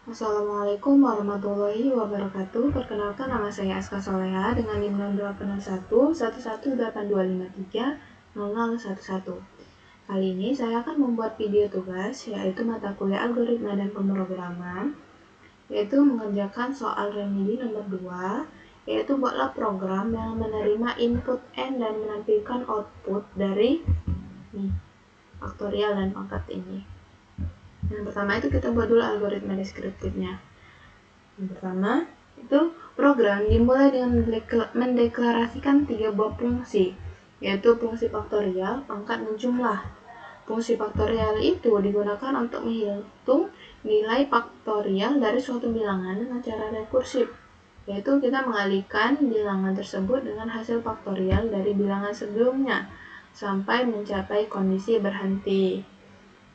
Assalamualaikum warahmatullahi wabarakatuh. Perkenalkan, nama saya Aska Soleha dengan NIM 08111182530011. Kali ini saya akan membuat video tugas, yaitu mata kuliah algoritma dan pemrograman, yaitu mengerjakan soal remedi nomor 2, yaitu buatlah program yang menerima input N dan menampilkan output dari faktorial dan pangkat ini. Yang pertama itu kita buat dulu algoritma deskriptifnya. Yang pertama itu program dimulai dengan mendeklarasikan 3 buah fungsi, yaitu fungsi faktorial, pangkat, dan jumlah. Fungsi faktorial itu digunakan untuk menghitung nilai faktorial dari suatu bilangan dengan cara rekursif, yaitu kita mengalihkan bilangan tersebut dengan hasil faktorial dari bilangan sebelumnya sampai mencapai kondisi berhenti.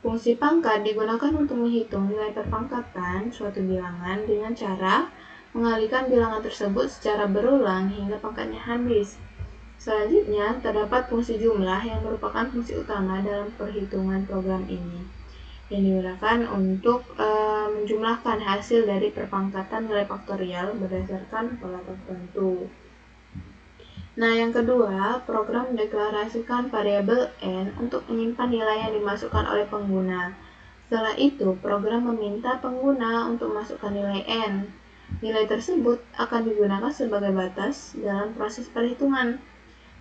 Fungsi pangkat digunakan untuk menghitung nilai perpangkatan suatu bilangan dengan cara mengalihkan bilangan tersebut secara berulang hingga pangkatnya habis. Selanjutnya, terdapat fungsi jumlah yang merupakan fungsi utama dalam perhitungan program ini, yang digunakan untuk menjumlahkan hasil dari perpangkatan nilai faktorial berdasarkan pola tertentu. Nah, yang kedua, program mendeklarasikan variabel N untuk menyimpan nilai yang dimasukkan oleh pengguna. Setelah itu, program meminta pengguna untuk memasukkan nilai N. Nilai tersebut akan digunakan sebagai batas dalam proses perhitungan.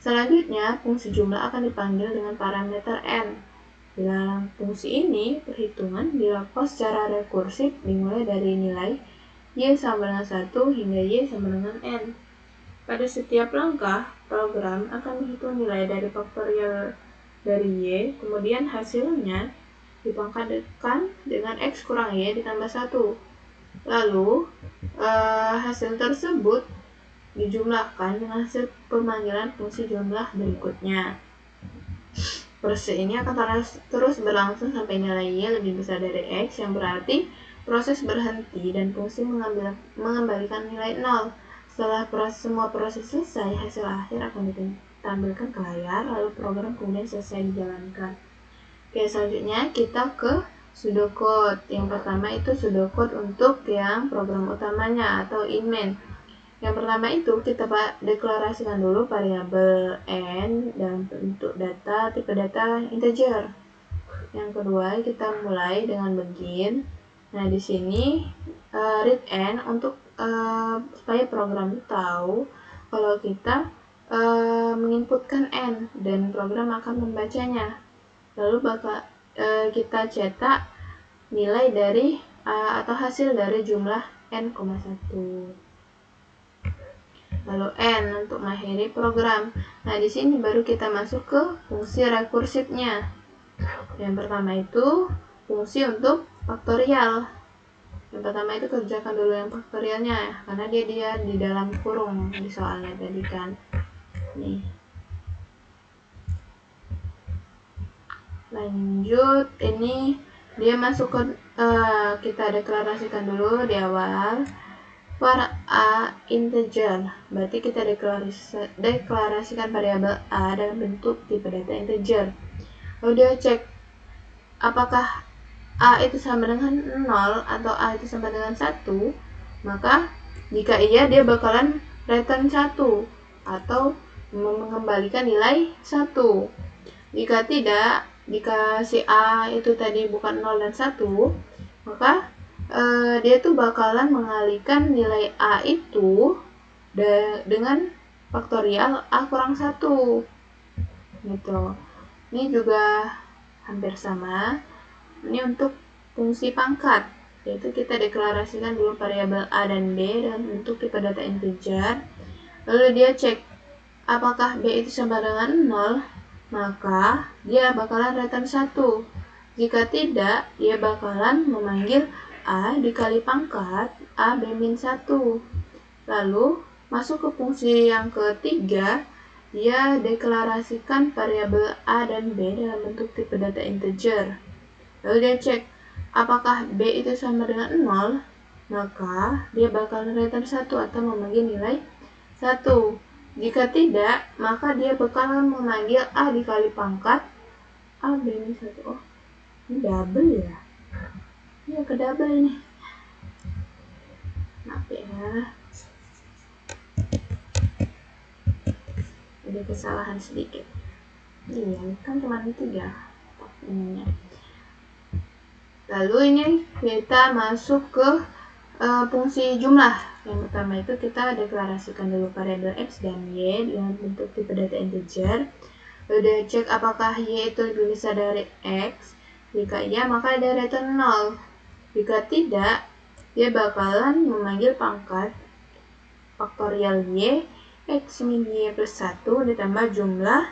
Selanjutnya, fungsi jumlah akan dipanggil dengan parameter N. Di dalam fungsi ini, perhitungan dilakukan secara rekursif dimulai dari nilai Y sama dengan 1 hingga Y sama dengan N. Pada setiap langkah, program akan menghitung nilai dari faktorial dari Y, kemudian hasilnya dipangkatkan dengan X kurang Y ditambah 1. Lalu, hasil tersebut dijumlahkan dengan hasil pemanggilan fungsi jumlah berikutnya. Proses ini akan terus berlangsung sampai nilai Y lebih besar dari X, yang berarti proses berhenti dan fungsi mengembalikan nilai 0. Setelah semua proses selesai, hasil akhir akan ditampilkan ke layar, lalu program kemudian selesai dijalankan. Oke, selanjutnya kita ke pseudocode. Yang pertama itu pseudocode untuk yang program utamanya atau inmain. Yang pertama itu kita deklarasikan dulu variabel N dalam bentuk data tipe data integer. Yang kedua kita mulai dengan begin. Nah, di sini read N untuk supaya program tahu kalau kita menginputkan N dan program akan membacanya. Lalu kita cetak nilai dari atau hasil dari jumlah N,1. Lalu N untuk mengakhiri program. Nah, di sini baru kita masuk ke fungsi rekursifnya. Yang pertama itu fungsi untuk faktorial. Yang pertama itu kerjakan dulu yang faktorialnya, karena dia di dalam kurung di soalnya tadi kan. Nih. Lanjut, ini dia masuk ke kita deklarasikan dulu di awal for a integer. Berarti kita deklarasikan variabel a dalam bentuk tipe data integer. Lalu dia cek apakah A itu sama dengan 0 atau A itu sama dengan 1, maka jika iya dia bakalan return 1 atau mengembalikan nilai 1. Jika tidak, jika si A itu tadi bukan 0 dan 1, maka dia tuh bakalan mengalihkan nilai A itu dengan faktorial A kurang 1 gitu. Ini juga hampir sama. Ini untuk fungsi pangkat, yaitu kita deklarasikan dulu variabel A dan B dalam bentuk tipe data integer. Lalu dia cek apakah B itu sama dengan 0, maka dia bakalan return 1. Jika tidak, dia bakalan memanggil A dikali pangkat A B-1. Lalu masuk ke fungsi yang ketiga, dia deklarasikan variabel A dan B dalam bentuk tipe data integer. Lalu dia cek apakah B itu sama dengan 0, maka dia bakal return 1 atau memanggil nilai 1. Jika tidak, maka dia bakalan memanggil A dikali pangkat A B-1. Oh, ini double ya? Iya, ke double nih. ya. Ada kesalahan sedikit. Iya, kan cuma 3 ininya. Lalu ini kita masuk ke fungsi jumlah. Yang pertama itu kita deklarasikan dulu variabel x dan y dengan bentuk tipe data integer. Lalu cek apakah y itu lebih besar dari x. Jika iya, maka dia return 0. Jika tidak, dia bakalan memanggil pangkat faktorial y x min y plus 1 ditambah jumlah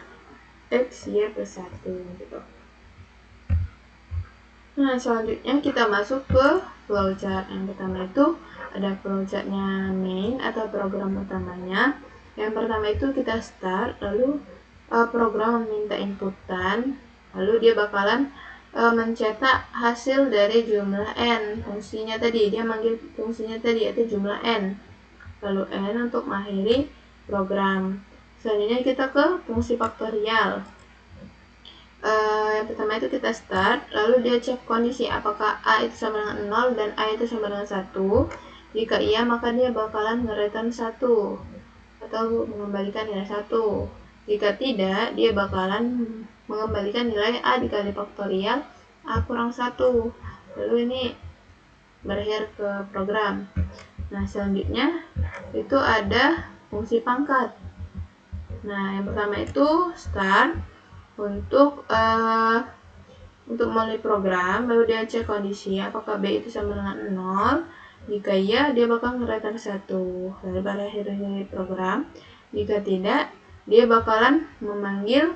x y plus 1 gitu. Nah, selanjutnya kita masuk ke flowchart. Yang pertama itu ada flowchartnya main atau program utamanya. Yang pertama itu kita start, lalu program meminta inputan, lalu dia bakalan mencetak hasil dari jumlah n. Fungsinya tadi, dia manggil fungsinya tadi yaitu jumlah n. Lalu n untuk mengakhiri program. Selanjutnya kita ke fungsi faktorial. Yang pertama itu kita start, lalu dia cek kondisi apakah a itu sama dengan 0 dan a itu sama dengan 1. Jika iya, maka dia bakalan nge-return 1 atau mengembalikan nilai 1. Jika tidak, dia bakalan mengembalikan nilai a dikali faktorial a kurang 1. Lalu ini berakhir ke program. Nah, selanjutnya itu ada fungsi pangkat. Nah, yang pertama itu start untuk mulai program, lalu dia cek kondisi apakah b itu sama dengan 0. Jika iya, dia bakal nge-return 1 lalu berakhir program. Jika tidak, dia bakalan memanggil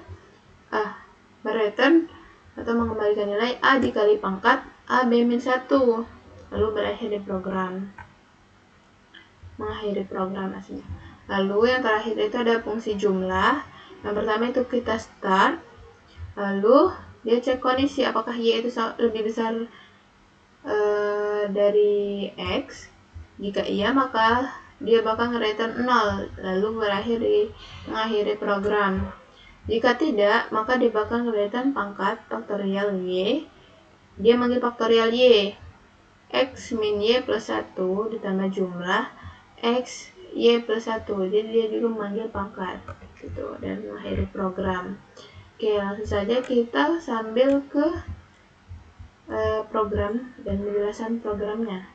return atau mengembalikan nilai a dikali pangkat a b min 1 lalu berakhir program, mengakhiri program aslinya. Lalu yang terakhir itu ada fungsi jumlah. Yang pertama itu kita start, lalu dia cek kondisi apakah y itu lebih besar dari x. Jika iya, maka dia bakal nge-return 0 lalu mengakhiri program. Jika tidak, maka dia bakal nge-return pangkat faktorial y. Dia manggil faktorial y x min y plus 1 ditambah jumlah x y plus 1. Jadi dia juga memanggil pangkat gitu dan mengakhiri program. Oke, langsung saja kita sambil ke program dan penjelasan programnya.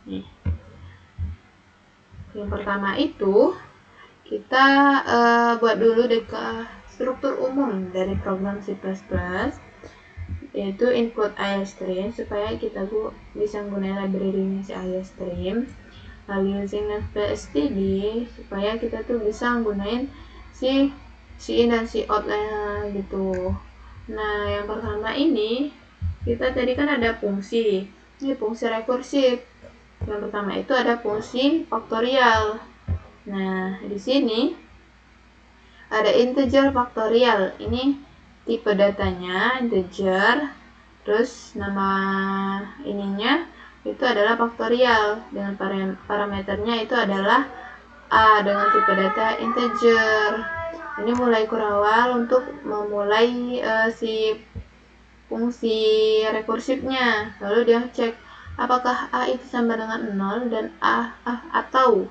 Nih. Yang pertama itu kita buat dulu struktur umum dari program C++, yaitu include IOStream supaya kita bisa menggunakan library-nya si IOStream. Lalu using std supaya kita tuh bisa menggunakan si in dan si out gitu. Nah, yang pertama ini kita tadi kan ada fungsi. Ini fungsi rekursif. Yang pertama itu ada fungsi faktorial. Nah, di sini ada integer faktorial. Ini tipe datanya integer. Terus nama ininya itu adalah faktorial dengan parameternya itu adalah a dengan tipe data integer. Ini mulai kurawal untuk memulai si fungsi rekursifnya. Lalu dia cek apakah a itu sama dengan 0 dan atau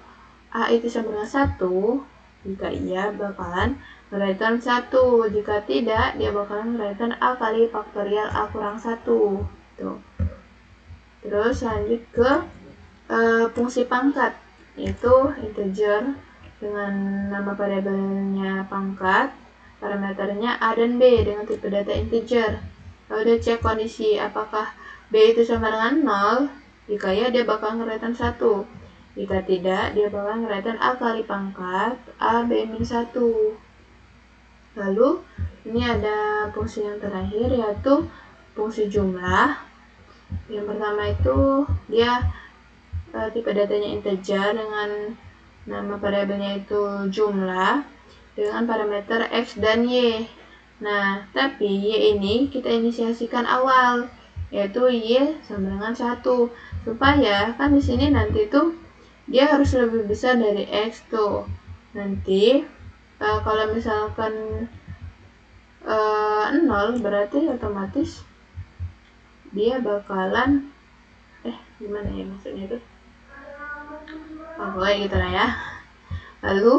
a itu sama dengan 1. Jika iya, bakalan return 1. Jika tidak, dia bakalan return a kali faktorial a kurang 1. Tuh. Terus lanjut ke fungsi pangkat, yaitu integer dengan nama variabelnya pangkat, parameternya a dan b dengan tipe data integer. Lalu dia cek kondisi apakah b itu sama dengan 0. Jika ya, dia bakal nge-return 1. Jika tidak, dia bakal nge-return a kali pangkat a b min 1. Lalu ini ada fungsi yang terakhir yaitu fungsi jumlah. Yang pertama itu dia tipe datanya integer dengan nama variabelnya itu jumlah dengan parameter x dan y. Nah, tapi y ini kita inisiasikan awal, yaitu y sama dengan 1. Supaya kan di sini nanti tuh dia harus lebih besar dari x tuh. Nanti kalau misalkan 0 berarti otomatis dia bakalan gimana ya maksudnya itu, pokoknya gitu lah ya. Lalu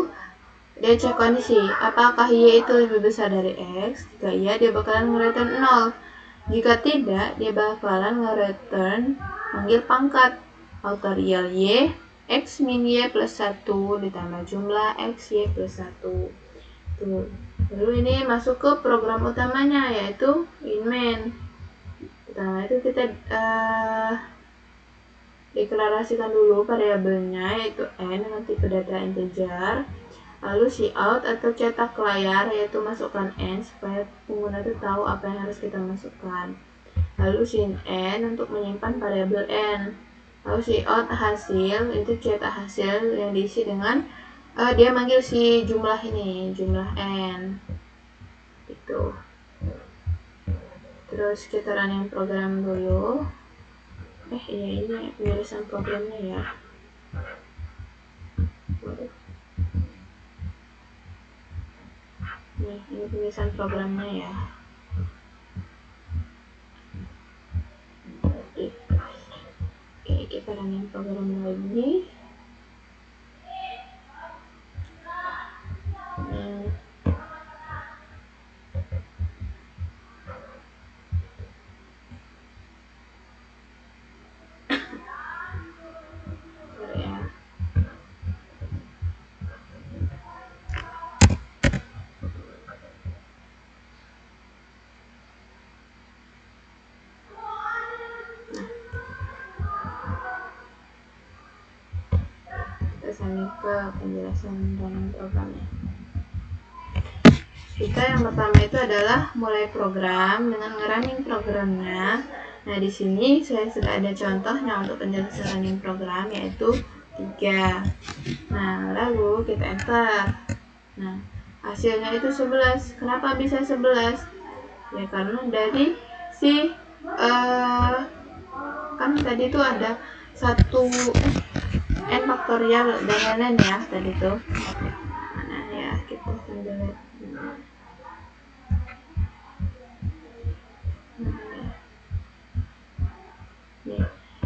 dia cek kondisi, apakah Y itu lebih besar dari X? Jika iya, dia bakalan nge-return 0. Jika tidak, dia bakalan nge-return manggil pangkat faktorial Y, X min Y plus 1 ditambah jumlah X, Y plus 1. Tuh. Lalu ini masuk ke program utamanya, yaitu in-main. Pertama itu kita deklarasikan dulu variabelnya, yaitu n dengan tipe data integer. Lalu cout atau cetak ke layar, yaitu masukkan n supaya pengguna itu tahu apa yang harus kita masukkan. Lalu sin n untuk menyimpan variabel n. Lalu cout hasil, itu cetak hasil yang diisi dengan dia manggil si jumlah ini, jumlah n gitu. Terus kita running program dulu. Iya, ini penjelasan programnya ya. Nih, ini penjelasan programnya ya. Oke, kita running program lagi. Sampai ke penjelasan running programnya. Kita yang pertama itu adalah mulai program dengan nge-running programnya. Nah, di sini saya sudah ada contohnya untuk penjelasan running program, yaitu 3. Nah, lalu kita enter. Nah, hasilnya itu 11. Kenapa bisa 11? Ya karena dari si kan tadi itu ada n faktorial dan lain-lain ya tadi tuh. Mana ya, kita sambil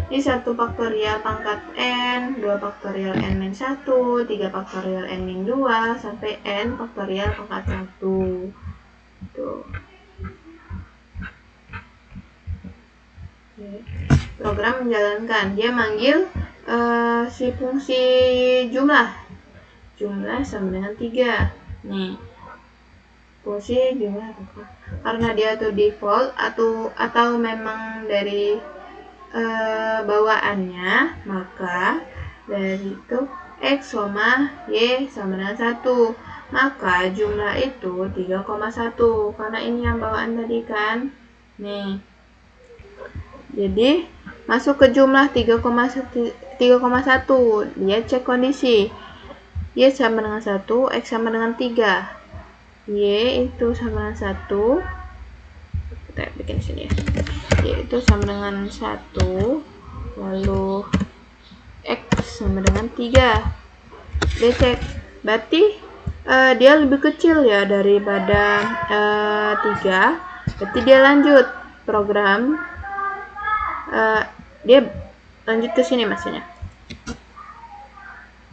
ini 1 faktorial pangkat n, 2 faktorial n min 1, 3 faktorial n min 2, sampai n faktorial pangkat 1. Tuh. Program menjalankan, dia manggil si fungsi jumlah sama dengan 3. Nih, fungsi jumlah apa? Karena dia tuh default atau memang dari bawaannya, maka dari itu X, Y sama dengan 1. Maka jumlah itu 3,1 karena ini yang bawaan tadi kan. Nih, jadi masuk ke jumlah 3,1, dia cek kondisi Y sama dengan 1, X sama dengan 3. Y itu sama dengan 1, kita bikin sini ya. Y itu sama dengan 1, lalu X sama dengan 3. Dia cek, berarti dia lebih kecil ya daripada 3. Berarti dia lanjut program, dia lanjut ke sini maksudnya.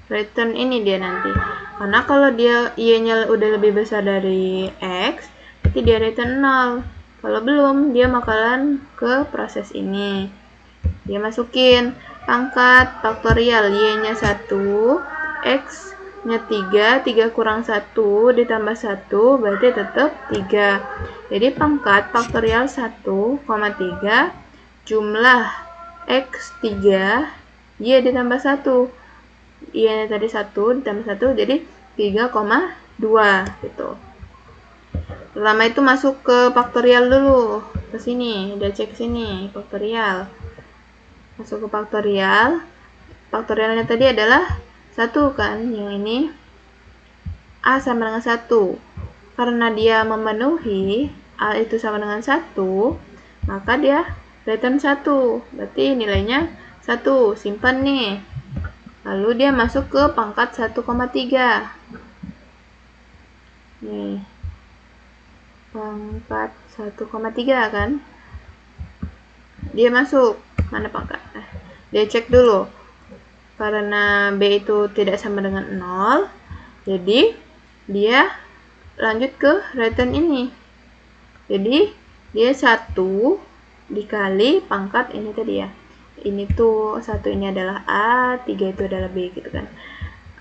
Return ini dia nanti. Karena kalau dia Y-nya udah lebih besar dari X, berarti dia return 0. Kalau belum, dia bakalan ke proses ini. Dia masukin pangkat faktorial Y-nya 1, X-nya 3, 3 kurang 1 ditambah 1 berarti tetap 3. Jadi pangkat faktorial 1,3 jumlah X 3 Y ditambah 1. Y-nya tadi 1 ditambah 1 jadi 3,2 gitu. Pertama itu masuk ke faktorial dulu, ke sini, dia cek sini, faktorial. Masuk ke faktorial. Faktorialnya tadi adalah 1 kan, yang ini A sama dengan 1. Karena dia memenuhi A itu sama dengan 1, maka dia return 1. Berarti nilainya 1, simpan nih. Lalu dia masuk ke pangkat 1,3. Nih. Pangkat 1,3 kan. dia masuk. Mana pangkat? Dia cek dulu. Karena B itu tidak sama dengan 0, jadi dia lanjut ke return ini. Jadi dia 1 dikali pangkat ini tadi ya. Ini tuh 1 ini adalah A, 3 itu adalah B gitu kan.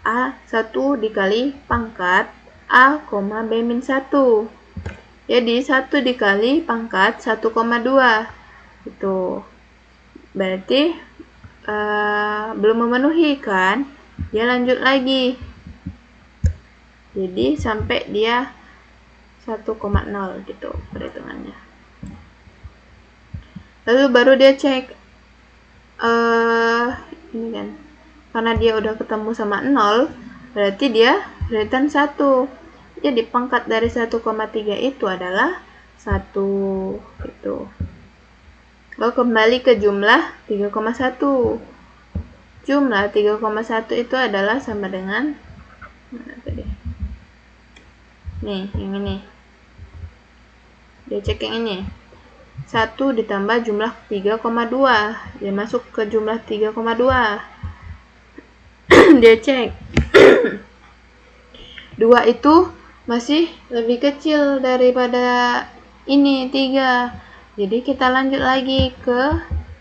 A 1 dikali pangkat A, B min 1. Jadi 1 dikali pangkat 1,2 gitu. Berarti belum memenuhi kan. Dia lanjut lagi. Jadi sampai dia 1,0 gitu perhitungannya. Lalu baru dia cek ini kan, karena dia udah ketemu sama 0, berarti dia return 1. Jadi pangkat dari 1,3 itu adalah 1 gitu. Lalu kembali ke jumlah 3,1. Jumlah 3,1 itu adalah sama dengan mana tadi? Nih, yang ini. Dia cek yang ini. 1 ditambah jumlah 3,2. Dia masuk ke jumlah 3,2. Dia cek. 2 itu masih lebih kecil daripada ini 3. Jadi kita lanjut lagi ke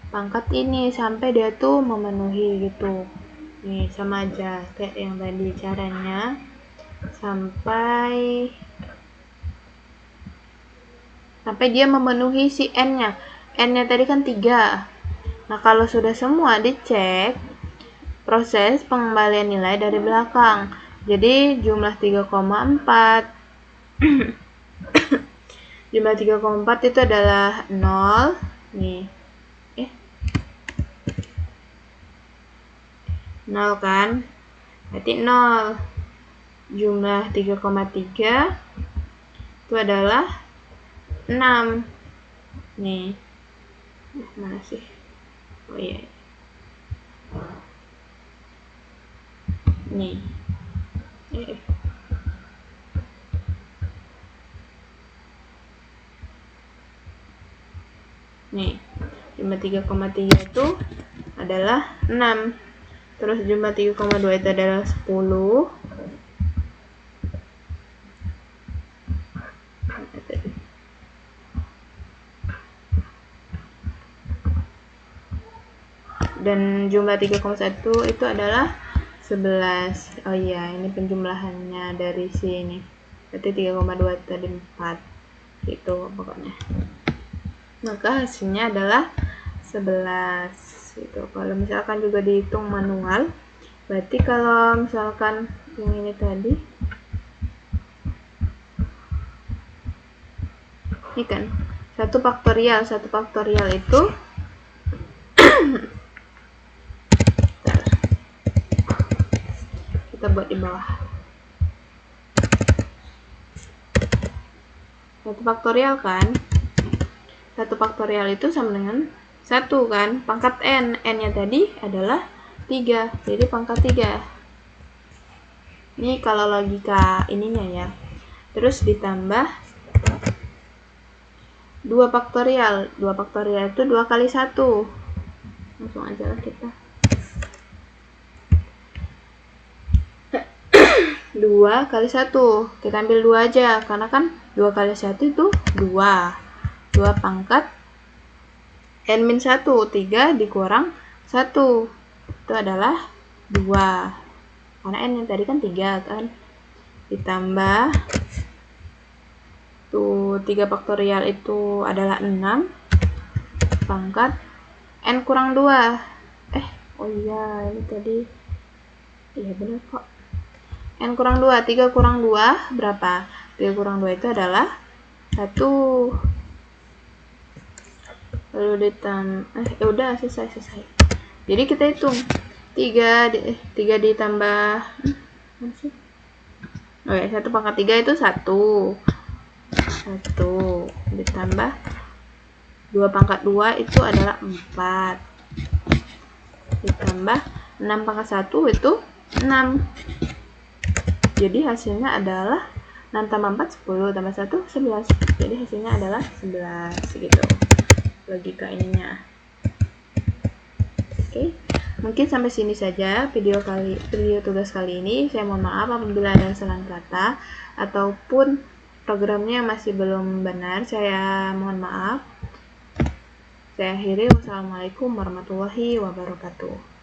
pangkat ini sampai dia tuh memenuhi gitu. Nih sama aja kayak yang tadi caranya. Sampai dia memenuhi si n-nya. N-nya tadi kan 3. Nah, kalau sudah semua dicek, proses pengembalian nilai dari belakang. Jadi jumlah 3,4. Jumlah 3,4 itu adalah 0. Nih. 0 kan? Berarti 0. Jumlah 3,3 itu adalah 6. Nih. Mana sih? Oh iya. Nih. Nih. Jumlah 3,3 itu adalah 6. Terus jumlah 3,2 itu adalah 10. Dan jumlah 3,1 itu adalah 11. Oh iya, ini penjumlahannya dari sini. Berarti 3,2 tadi 4. Gitu pokoknya. Maka hasilnya adalah 11. Gitu. Kalau misalkan juga dihitung manual, berarti kalau misalkan yang ini tadi, ini kan 1 faktorial itu kita buat di bawah. 1 faktorial kan, 1 faktorial itu sama dengan 1 kan, pangkat n nya tadi adalah 3, jadi pangkat 3. Ini kalau logika ininya ya. Terus ditambah 2 faktorial. 2 faktorial itu 2 kali 1. Langsung aja lah kita. 2 kali 1. Kita ambil 2 aja, karena kan 2 kali 1 itu 2. 2 pangkat n-1. 3 dikurang 1. Itu adalah 2. Karena n yang tadi kan 3 kan. Ditambah tuh 3 faktorial itu adalah 6 pangkat n kurang 2. Oh iya, ini tadi iya benar kok. N kurang 2, 3 kurang 2 berapa? 3 kurang 2 itu adalah 1. Lalu ditambah udah selesai. Jadi kita hitung 3 ditambah oh ya, 1 pangkat 3 itu 1 ditambah 2 pangkat 2 itu adalah 4 ditambah 6 pangkat 1 itu 6. Jadi hasilnya adalah 6 tambah 4 10 tambah 1 11. Jadi hasilnya adalah 11 gitu logika ininya. Oke. Mungkin sampai sini saja video tugas kali ini. Saya mohon maaf apabila ada kesalahan kata ataupun programnya masih belum benar. Saya mohon maaf. Saya akhiri. Wassalamualaikum warahmatullahi wabarakatuh.